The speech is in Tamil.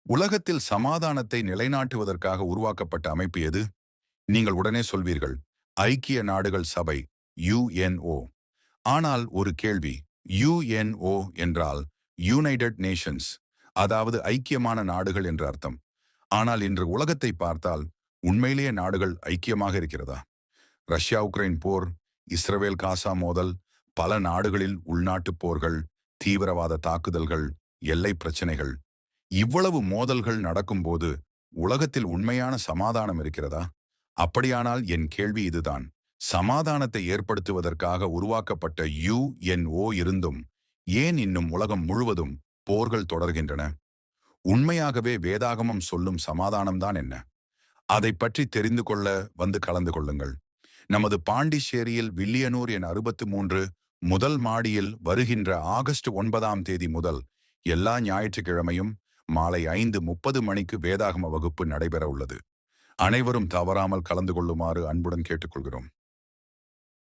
உலகத்தில் சமாதானத்தை நிலைநாட்டுவதற்காக உருவாக்கப்பட்ட அமைப்பு எது? நீங்கள் உடனே சொல்வீர்கள், ஐக்கிய நாடுகள் சபை, யுஎன்ஓ. ஆனால் ஒரு கேள்வி, யுஎன்ஓ என்றால் யுனைடெட் நேஷன்ஸ், அதாவது ஐக்கியமான நாடுகள் என்று அர்த்தம். ஆனால் இன்று உலகத்தை பார்த்தால் உண்மையிலேயே நாடுகள் ஐக்கியமாக இருக்கிறதா? ரஷ்யா உக்ரைன் போர், இஸ்ரவேல் காசா மோதல், பல நாடுகளில் உள்நாட்டுப் போர்கள், தீவிரவாத தாக்குதல்கள், எல்லை பிரச்சனைகள், இவ்வளவு மோதல்கள் நடக்கும்போது உலகத்தில் உண்மையான சமாதானம் இருக்கிறதா? அப்படியானால் என் கேள்வி இதுதான். சமாதானத்தை ஏற்படுத்துவதற்காக உருவாக்கப்பட்ட யுஎன்ஓ இருந்தும் ஏன் இன்னும் உலகம் முழுவதும் போர்கள் தொடர்கின்றன? உண்மையாகவே வேதாகமம் சொல்லும் சமாதானம்தான் என்ன? அதை பற்றி தெரிந்து கொள்ள வந்து கலந்து கொள்ளுங்கள். நமது பாண்டிச்சேரியில் வில்லியனூர் எண் 63 முதல் மாடியில் வருகின்ற ஆகஸ்ட் 9ஆம் தேதி முதல் எல்லா ஞாயிற்றுக்கிழமையும் மாலை 5:30 மணிக்கு வேதாகம வகுப்பு நடைபெற உள்ளது. அனைவரும் தவறாமல் கலந்து கொள்ளுமாறு அன்புடன் கேட்டுக்கொள்கிறோம்.